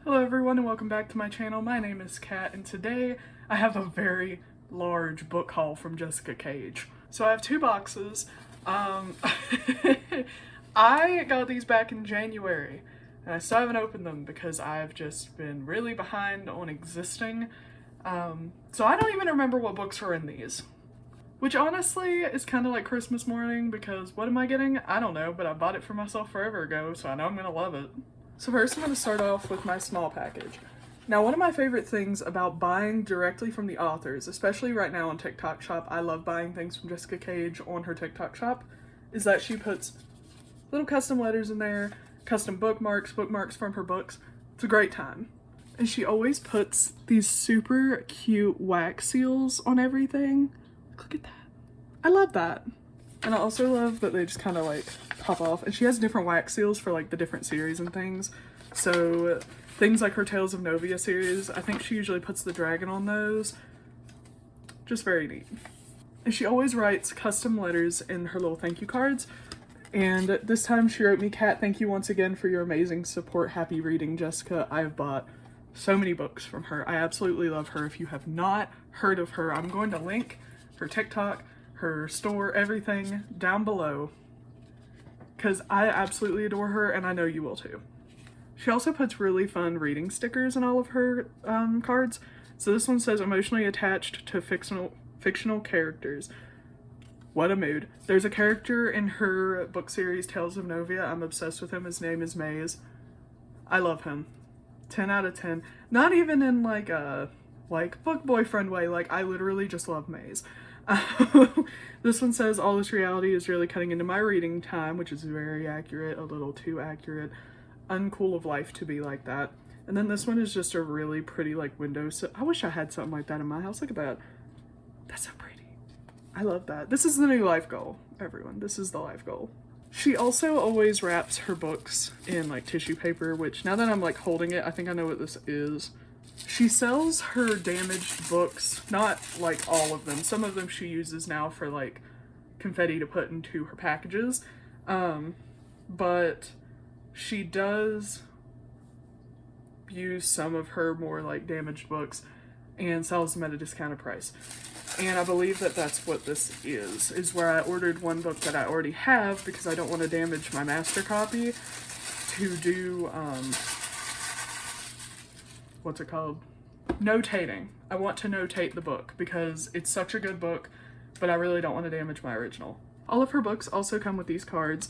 Hello everyone and welcome back to my channel. My name is Kat and today I have a very large book haul from Jessica Cage. So I have two boxes. I got these back in January and I still haven't opened them because I've just been really behind on existing. So I don't even remember what books were in these. Which honestly is kind of like Christmas morning because what am I getting? I don't know, but I bought it for myself forever ago, so I know I'm gonna love it. So first I'm going to start off with my small package. Now one of my favorite things about buying directly from the authors, especially right now on TikTok Shop, I love buying things from Jessica Cage on her TikTok Shop, is that she puts little custom letters in there, custom bookmarks from her books. It's a great time. And she always puts these super cute wax seals on everything. Look at that. I love that. And I also love that they just kind of like pop off. And she has different wax seals for like the different series and things. So things like her Tales of Novia series, I think she usually puts the dragon on those. Just very neat. And she always writes custom letters in her little thank you cards. And this time she wrote me, "Kat, thank you once again for your amazing support. Happy reading, Jessica. I have bought so many books from her. I absolutely love her. If you have not heard of her, I'm going to link her TikTok, her store, everything down below because I absolutely adore her and I know you will too." She also puts really fun reading stickers in all of her cards. So this one says emotionally attached to fictional characters. What a mood. There's a character in her book series Tales of Novia. I'm obsessed with him. His name is Maze. I love him. 10 out of 10. Not even in like a book boyfriend way. Like I literally just love Maze. This one says all this reality is really cutting into my reading time, which is very accurate, a little too accurate. Uncool of life to be like that. And then this one is just a really pretty like window. So I wish I had something like that in my house. Look at that. That's so pretty. I love that. This is the new life goal, everyone. This is the life goal. She also always wraps her books in like tissue paper, which now that I'm like holding it, I think I know what this is. She sells her damaged books, not like all of them. Some of them she uses now for like confetti to put into her packages. But she does use some of her more like damaged books and sells them at a discounted price. And I believe that that's what this is where I ordered one book that I already have because I don't want to damage my master copy to do, what's it called? Notating. I want to notate the book because it's such a good book, but I really don't want to damage my original. All of her books also come with these cards.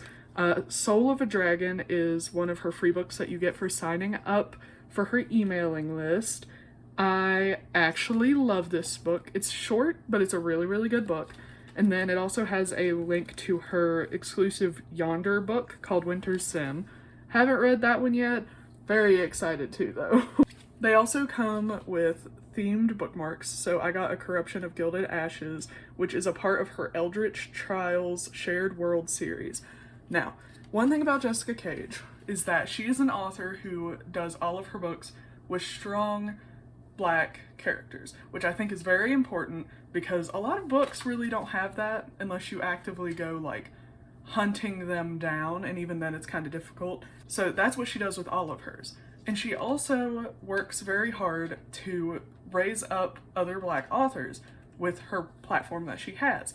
Soul of a Dragon is one of her free books that you get for signing up for her emailing list. I actually love this book. It's short, but it's a really, really good book. And then it also has a link to her exclusive Yonder book called Winter's Sin. Haven't read that one yet. Very excited to though. They also come with themed bookmarks. So I got a Corruption of Gilded Ashes, which is a part of her Eldritch Trials Shared World series. Now, one thing about Jessica Cage is that she is an author who does all of her books with strong Black characters, which I think is very important because a lot of books really don't have that unless you actively go like hunting them down, and even then it's kind of difficult. So that's what she does with all of hers. And she also works very hard to raise up other Black authors with her platform that she has.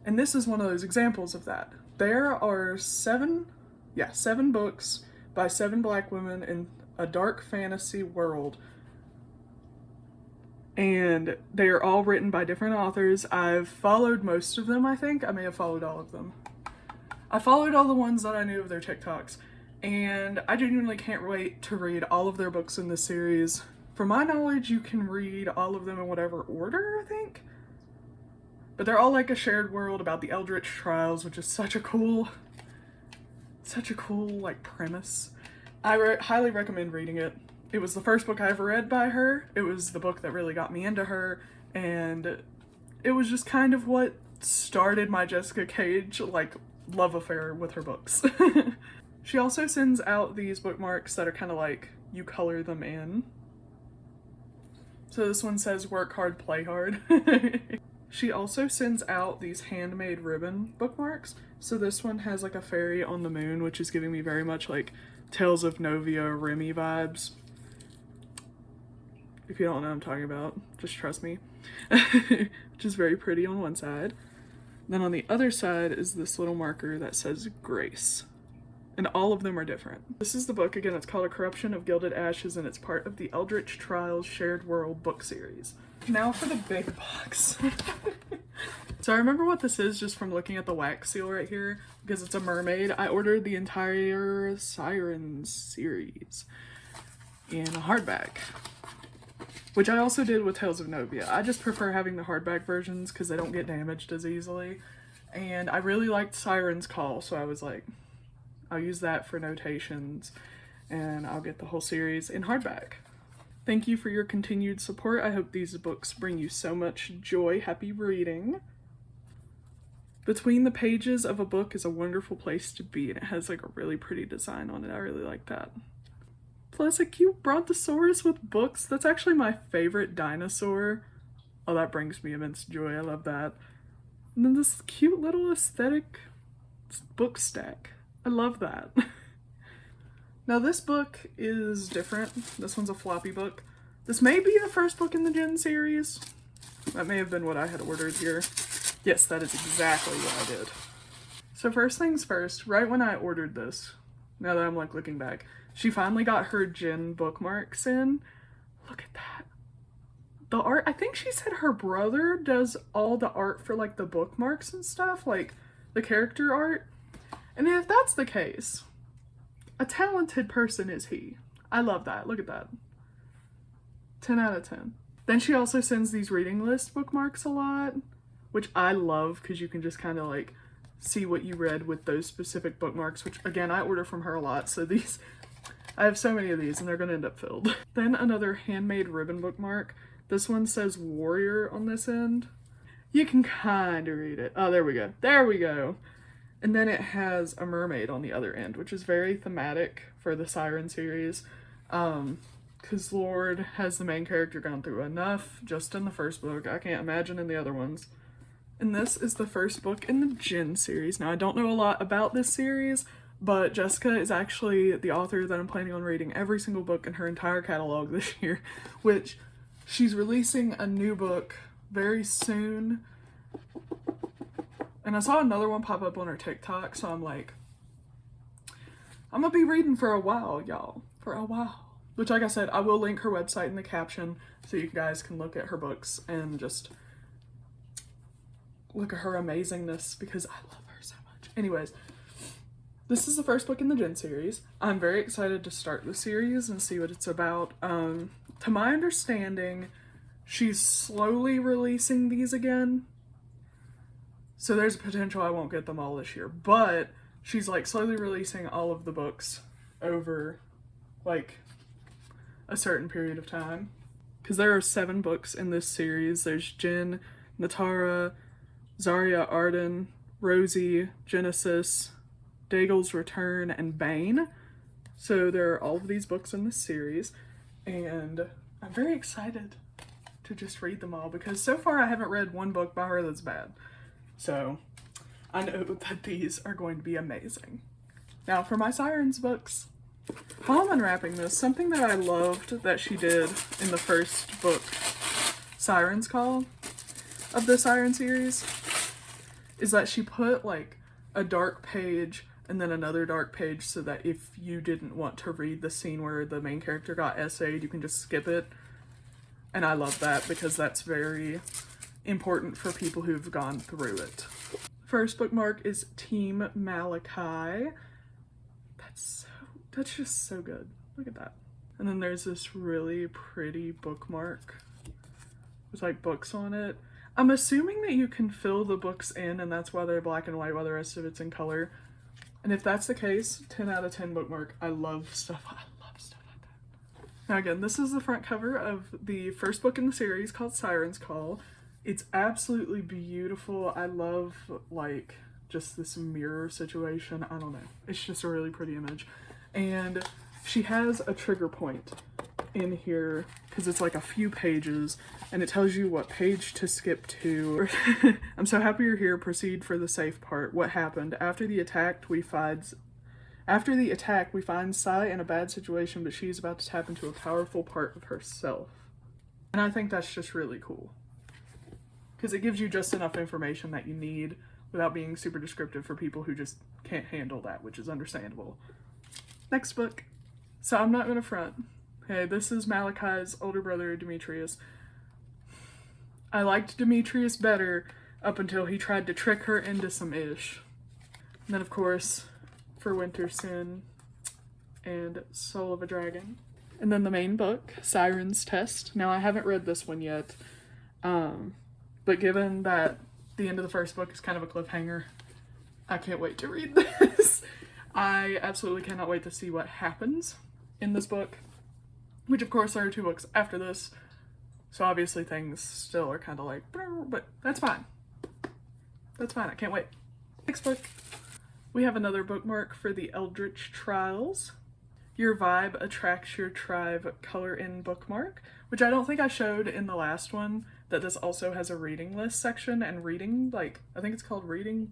And this is one of those examples of that. There are seven books by 7 Black women in a dark fantasy world. And they are all written by different authors. I've followed most of them, I think. I may have followed all of them. I followed all the ones that I knew of their TikToks. And I genuinely can't wait to read all of their books in this series. From my knowledge, you can read all of them in whatever order, I think. But they're all like a shared world about the Eldritch Trials, which is such a cool like premise. I highly recommend reading it. It was the first book I ever read by her. It was the book that really got me into her, and it was just kind of what started my Jessica Cage like love affair with her books. She also sends out these bookmarks that are kind of like you color them in. So this one says work hard, play hard. She also sends out these handmade ribbon bookmarks. So this one has like a fairy on the moon, which is giving me very much like Tales of Novia Remy vibes. If you don't know what I'm talking about, just trust me. Which is very pretty on one side. Then on the other side is this little marker that says Grace. And all of them are different. This is the book, again, it's called A Corruption of Gilded Ashes, and it's part of the Eldritch Trials Shared World book series. Now for the big box. So I remember what this is just from looking at the wax seal right here, because it's a mermaid. I ordered the entire Sirens series in a hardback, which I also did with Tales of Novia. I just prefer having the hardback versions because they don't get damaged as easily. And I really liked Siren's Call, so I was like, I'll use that for notations and I'll get the whole series in hardback. Thank you for your continued support. I hope these books bring you so much joy. Happy reading. Between the pages of a book is a wonderful place to be, and it has like a really pretty design on it. I really like that. Plus a cute brontosaurus with books. That's actually my favorite dinosaur. Oh, that brings me immense joy. I love that. And then this cute little aesthetic book stack. I love that. Now this book is different. This one's a floppy book. This may be the first book in the Gen series. That may have been what I had ordered here. Yes, that is exactly what I did. So first things first, right when I ordered this, now that I'm like looking back, she finally got her Gen bookmarks in. Look at that. The art, I think she said her brother does all the art for like the bookmarks and stuff, like the character art. And if that's the case, a talented person is he. I love that. Look at that. 10 out of 10. Then she also sends these reading list bookmarks a lot, which I love because you can just kind of like see what you read with those specific bookmarks, which again, I order from her a lot. So these, I have so many of these and they're going to end up filled. Then another handmade ribbon bookmark. This one says Warrior on this end. You can kind of read it. Oh, there we go. There we go. And then it has a mermaid on the other end, which is very thematic for the Siren series. Because Lord has the main character gone through enough just in the first book. I can't imagine in the other ones. And this is the first book in the Gen series. Now, I don't know a lot about this series, but Jessica is actually the author that I'm planning on reading every single book in her entire catalog this year, which she's releasing a new book very soon. And I saw another one pop up on her TikTok, so I'm like, I'm gonna be reading for a while, y'all. For a while. Which, like I said, I will link her website in the caption so you guys can look at her books and just look at her amazingness because I love her so much. Anyways, this is the first book in the Gen series. I'm very excited to start the series and see what it's about. To my understanding, she's slowly releasing these again. So there's a potential I won't get them all this year, but she's like slowly releasing all of the books over like a certain period of time. Because there are 7 books in this series. There's Jen, Natara, Zarya Arden, Rosie, Genesis, Daigle's Return, and Bane. So there are all of these books in this series, and I'm very excited to just read them all because so far I haven't read one book by her that's bad. So I know that these are going to be amazing. Now for my Sirens books. While I'm unwrapping this, something that I loved that she did in the first book, Siren's Call, of the Siren series, is that she put like a dark page and then another dark page so that if you didn't want to read the scene where the main character got essayed, you can just skip it. And I love that because that's very important for people who've gone through it. First bookmark is Team Malachi. That's just so good. Look at that. And then there's this really pretty bookmark with like books on it. I'm assuming that you can fill the books in and that's why they're black and white while the rest of it's in color. And if that's the case, 10 out of 10 bookmark. I love stuff like that. Now again, this is the front cover of the first book in the series called Siren's Call. It's absolutely beautiful. I love like just this mirror situation. I don't know. It's just a really pretty image. And she has a trigger point in here because it's like a few pages and it tells you what page to skip to. I'm so happy you're here. Proceed for the safe part. What happened? After the attack, we find Sai in a bad situation, but she's about to tap into a powerful part of herself. And I think that's just really cool, because it gives you just enough information that you need without being super descriptive for people who just can't handle that, which is understandable. Next book. So I'm not gonna front. Okay, this is Malachi's older brother, Demetrius. I liked Demetrius better up until he tried to trick her into some ish. And then, of course, For Winter Sin and Soul of a Dragon. And then the main book, Siren's Test. Now, I haven't read this one yet, but given that the end of the first book is kind of a cliffhanger, I can't wait to read this. I absolutely cannot wait to see what happens in this book, which of course there are 2 books after this, so obviously things still are kind of like, but that's fine. That's fine, I can't wait. Next book. We have another bookmark for the Eldritch Trials. Your vibe attracts your tribe color in bookmark, which I don't think I showed in the last one, that this also has a reading list section and reading, like, I think it's called reading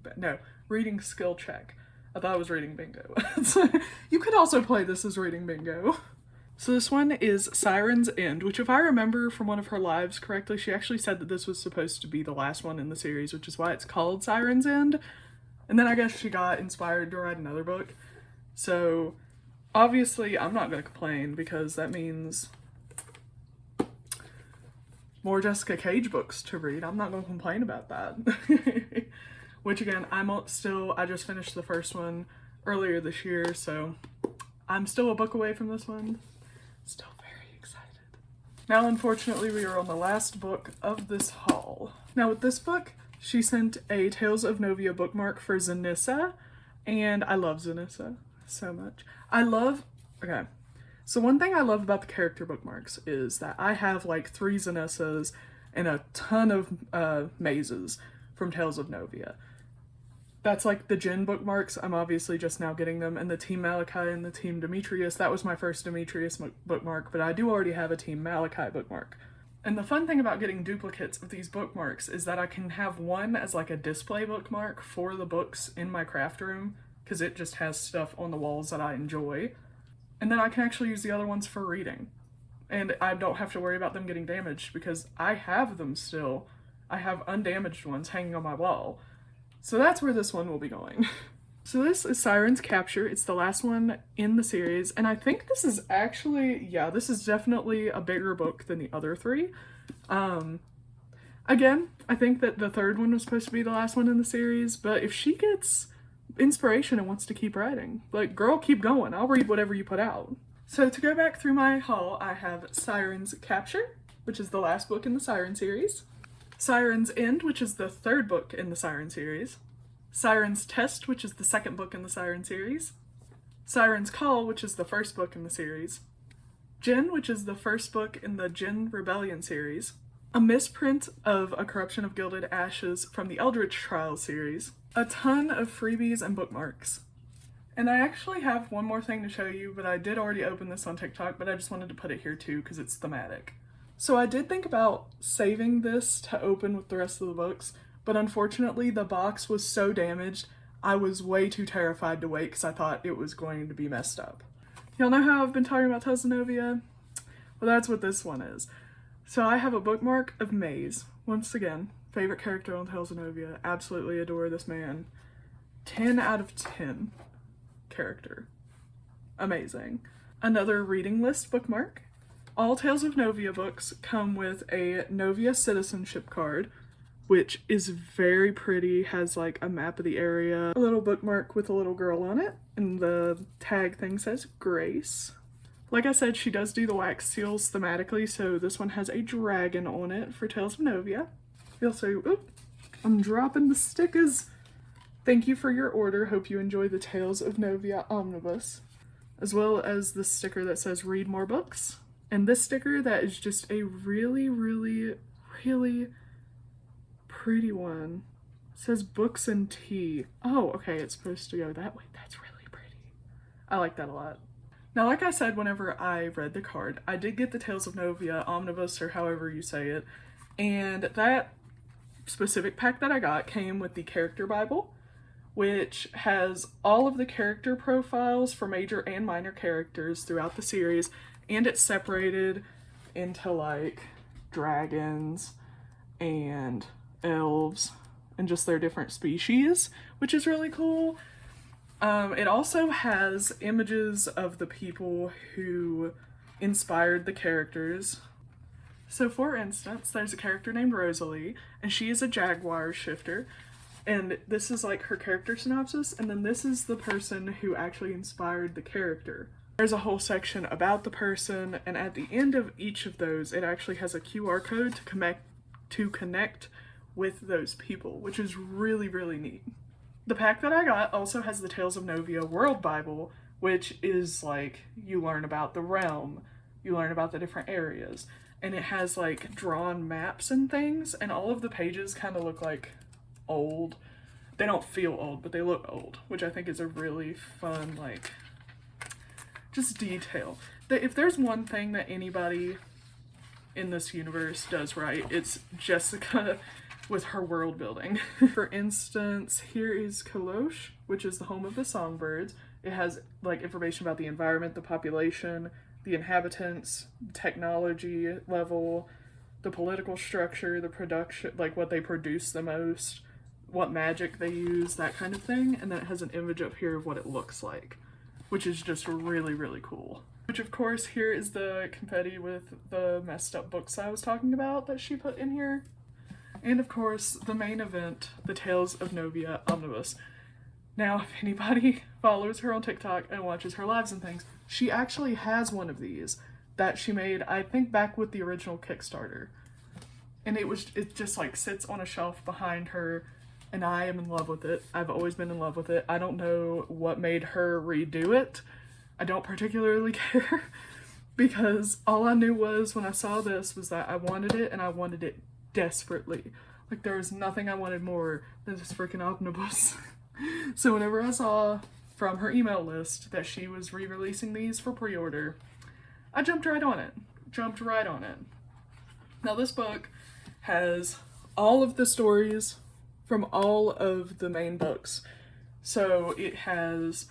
skill check. I thought it was reading bingo. You could also play this as reading bingo. So this one is Siren's End, which if I remember from one of her lives correctly, she actually said that this was supposed to be the last one in the series, which is why it's called Siren's End. And then I guess she got inspired to write another book. So obviously I'm not going to complain, because that means more Jessica Cage books to read. I'm not going to complain about that. Which again, I just finished the first one earlier this year, so I'm still a book away from this one. Still very excited. Now, unfortunately, we are on the last book of this haul. Now, with this book, she sent a Tales of Novia bookmark for Zanissa, and I love Zanissa so much. Okay, so one thing I love about the character bookmarks is that I have like 3 Zanissas and a ton of mazes from Tales of Novia. That's like the Jin bookmarks. I'm obviously just now getting them, and the Team Malachi and the Team Demetrius. That was my first Demetrius bookmark, but I do already have a Team Malachi bookmark. And the fun thing about getting duplicates of these bookmarks is that I can have one as like a display bookmark for the books in my craft room, because it just has stuff on the walls that I enjoy. And then I can actually use the other ones for reading. And I don't have to worry about them getting damaged, because I have them still. I have undamaged ones hanging on my wall. So that's where this one will be going. So this is Siren's Capture. It's the last one in the series, and I think this is actually, this is definitely a bigger book than the other 3. Again, I think that the 3rd one was supposed to be the last one in the series, but if she gets inspiration and wants to keep writing, like, girl, keep going. I'll read whatever you put out. So to go back through my haul, I have Siren's Capture, which is the last book in the Siren series. Siren's End, which is the 3rd book in the Siren series. Siren's Test, which is the 2nd book in the Siren series. Siren's Call, which is the 1st book in the series. Jin, which is the 1st book in the Jin Rebellion series. A misprint of A Corruption of Gilded Ashes from the Eldritch Trials series. A ton of freebies and bookmarks. And I actually have one more thing to show you, but I did already open this on TikTok, but I just wanted to put it here too because it's thematic. So I did think about saving this to open with the rest of the books, but unfortunately the box was so damaged, I was way too terrified to wait because I thought it was going to be messed up. Y'all know how I've been talking about Tales of Novia? Well, that's what this one is. So I have a bookmark of Maze. Once again, favorite character on Tales of Novia. Absolutely adore this man. 10 out of 10 character. Amazing. Another reading list bookmark. All Tales of Novia books come with a Novia citizenship card, which is very pretty, has like a map of the area, a little bookmark with a little girl on it, and the tag thing says Grace. Like I said, she does do the wax seals thematically, so this one has a dragon on it for Tales of Novia. We also, I'm dropping the stickers. Thank you for your order. Hope you enjoy the Tales of Novia omnibus, as well as the sticker that says read more books. And this sticker that is just a really, really, really pretty one. It says books and tea. Oh, okay, it's supposed to go that way. That's really pretty. I like that a lot. Now, like I said, whenever I read the card, I did get the Tales of Novia omnibus, or however you say it, and that specific pack that I got came with the character Bible, which has all of the character profiles for major and minor characters throughout the series, and it's separated into like dragons and elves and just their different species, which is really cool. It also has images of the people who inspired the characters. So for instance, there's a character named Rosalie, and she is a jaguar shifter. And this is like her character synopsis, and then this is the person who actually inspired the character. There's a whole section about the person, and at the end of each of those, it actually has a QR code to connect with those people, which is really, really neat. The pack that I got also has the Tales of Novia World Bible, which is like, you learn about the realm, you learn about the different areas, and it has like drawn maps and things, and all of the pages kind of look like old. They don't feel old, but they look old, which I think is a really fun, like, just detail. That if there's one thing that anybody in this universe does right, it's Jessica with her world building. For instance, here is Kalosh, which is the home of the songbirds. It has like information about the environment, the population, the inhabitants, technology level, the political structure, the production, like what they produce the most, what magic they use, that kind of thing. And then it has an image up here of what it looks like, which is just really, really cool. Which of course, here is the confetti with the messed up books I was talking about that she put in here. And of course, the main event, the Tales of Novia Omnibus. Now, if anybody follows her on TikTok and watches her lives and things, she actually has one of these that she made, I think, back with the original Kickstarter. And it just like sits on a shelf behind her, and I am in love with it. I've always been in love with it. I don't know what made her redo it. I don't particularly care, because all I knew was when I saw this was that I wanted it, and I wanted it desperately. Like, there was nothing I wanted more than this freaking omnibus. So whenever I saw from her email list that she was re-releasing these for pre-order, I jumped right on it. Now this book has all of the stories from all of the main books. So it has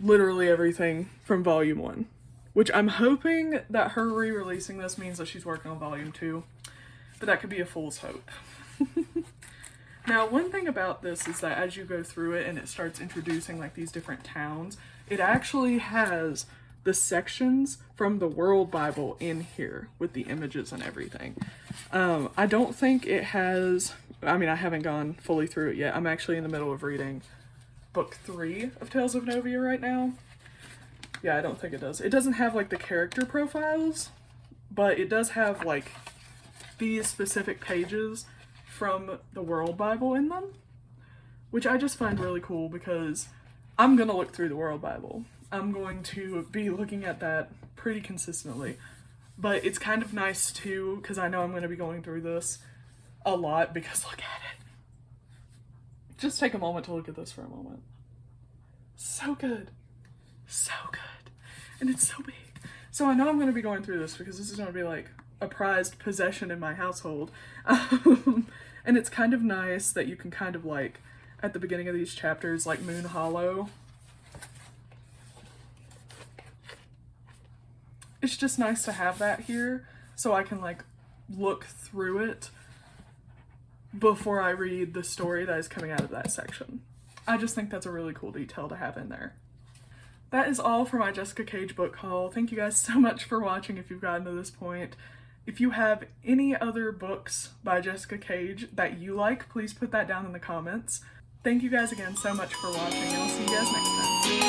literally everything from volume 1, which I'm hoping that her re-releasing this means that she's working on volume 2, but that could be a fool's hope. Now, one thing about this is that as you go through it and it starts introducing like these different towns, it actually has the sections from the World Bible in here with the images and everything. I don't think it has, I mean, I haven't gone fully through it yet. I'm actually in the middle of reading book 3 of Tales of Novia right now. Yeah, I don't think it does. It doesn't have like the character profiles, but it does have like these specific pages from the World Bible in them, which I just find really cool because I'm gonna look through the World Bible. I'm going to be looking at that pretty consistently, but it's kind of nice too because I know I'm going to be going through this a lot, because look at it. Just take a moment to look at this for a moment. So good. So good. And it's so big. So I know I'm going to be going through this because this is going to be like a prized possession in my household. And it's kind of nice that you can kind of like, at the beginning of these chapters, like Moon Hollow. It's just nice to have that here so I can like look through it before I read the story that is coming out of that section. I just think that's a really cool detail to have in there. That is all for my Jessica Cage book haul. Thank you guys so much for watching if you've gotten to this point. If you have any other books by Jessica Cage that you like, please put that down in the comments. Thank you guys again so much for watching, and I'll see you guys next time.